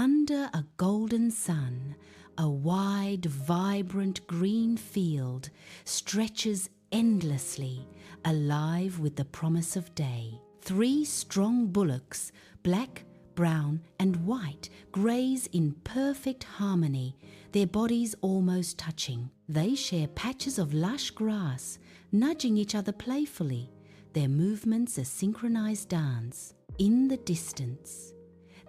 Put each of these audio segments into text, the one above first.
Under a golden sun, a wide, vibrant green field stretches endlessly, alive with the promise of day. 3 strong bullocks, black, brown, and white, graze in perfect harmony, their bodies almost touching. They share patches of lush grass, nudging each other playfully, their movements a synchronized dance. In the distance,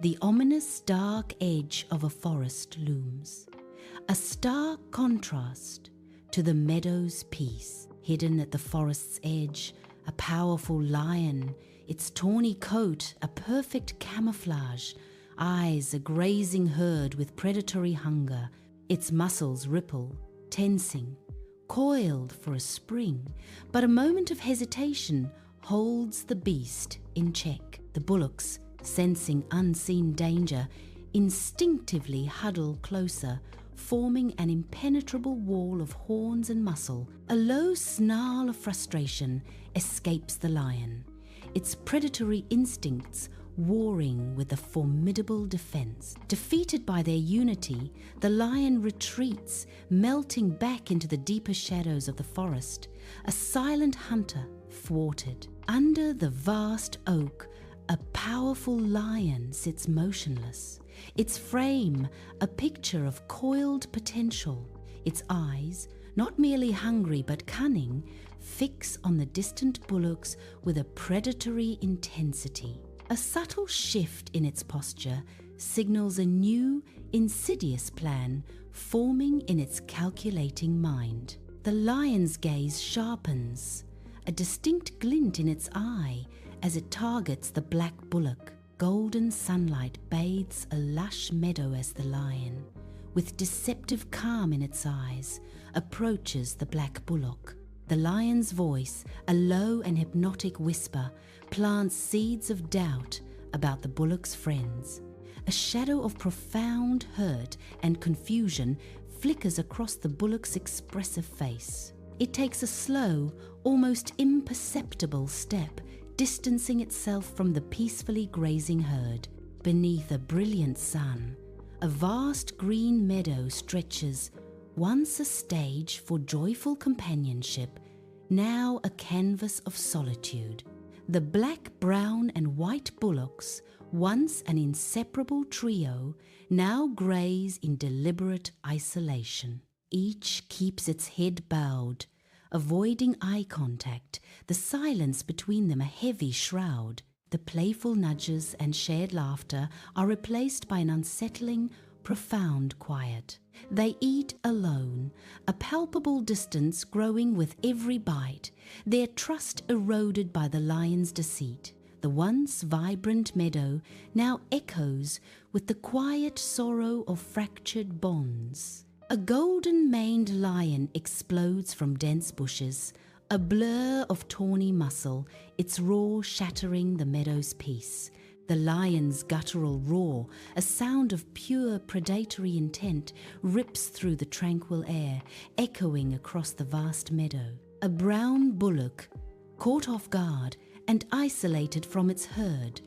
the ominous dark edge of a forest looms, a stark contrast to the meadow's peace. Hidden at the forest's edge, a powerful lion, its tawny coat a perfect camouflage, eyes a grazing herd with predatory hunger, its muscles ripple, tensing, coiled for a spring, but a moment of hesitation holds the beast in check. The bullocks, sensing unseen danger, instinctively huddle closer, forming an impenetrable wall of horns and muscle. A low snarl of frustration escapes the lion, its predatory instincts warring with a formidable defense. Defeated by their unity, the lion retreats, melting back into the deeper shadows of the forest, a silent hunter thwarted. Under the vast oak, a powerful lion sits motionless, its frame a picture of coiled potential, its eyes, not merely hungry but cunning, fix on the distant bullocks with a predatory intensity. A subtle shift in its posture signals a new, insidious plan forming in its calculating mind. The lion's gaze sharpens, a distinct glint in its eye as it targets the black bullock. Golden sunlight bathes a lush meadow as the lion, with deceptive calm in its eyes, approaches the black bullock. The lion's voice, a low and hypnotic whisper, plants seeds of doubt about the bullock's friends. A shadow of profound hurt and confusion flickers across the bullock's expressive face. It takes a slow, almost imperceptible step, distancing itself from the peacefully grazing herd. Beneath a brilliant sun, a vast green meadow stretches, once a stage for joyful companionship, now a canvas of solitude. The black, brown, and white bullocks, once an inseparable trio, now graze in deliberate isolation. Each keeps its head bowed, avoiding eye contact, the silence between them a heavy shroud. The playful nudges and shared laughter are replaced by an unsettling, profound quiet. They eat alone, a palpable distance growing with every bite, their trust eroded by the lion's deceit. The once vibrant meadow now echoes with the quiet sorrow of fractured bonds. A golden-maned lion explodes from dense bushes, a blur of tawny muscle, its roar shattering the meadow's peace. The lion's guttural roar, a sound of pure predatory intent, rips through the tranquil air, echoing across the vast meadow. A brown bullock, caught off guard and isolated from its herd,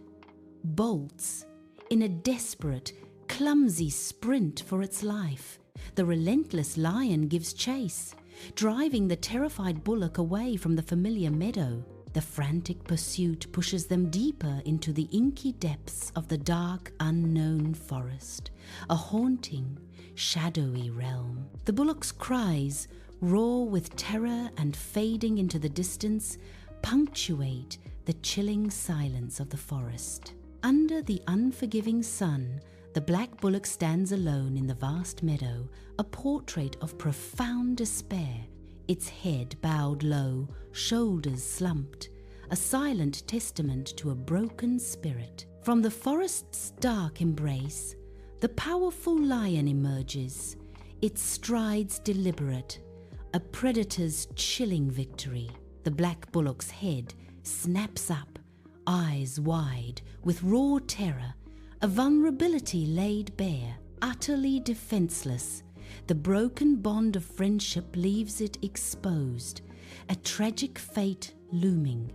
bolts in a desperate, clumsy sprint for its life. The relentless lion gives chase, driving the terrified bullock away from the familiar meadow. The frantic pursuit pushes them deeper into the inky depths of the dark, unknown forest, a haunting, shadowy realm. The bullock's cries, raw with terror and fading into the distance, punctuate the chilling silence of the forest. Under the unforgiving sun, the black bullock stands alone in the vast meadow, a portrait of profound despair, its head bowed low, shoulders slumped, a silent testament to a broken spirit. From the forest's dark embrace, the powerful lion emerges, its strides deliberate, a predator's chilling victory. The black bullock's head snaps up, eyes wide, with raw terror, a vulnerability laid bare. Utterly defenseless, the broken bond of friendship leaves it exposed, a tragic fate looming.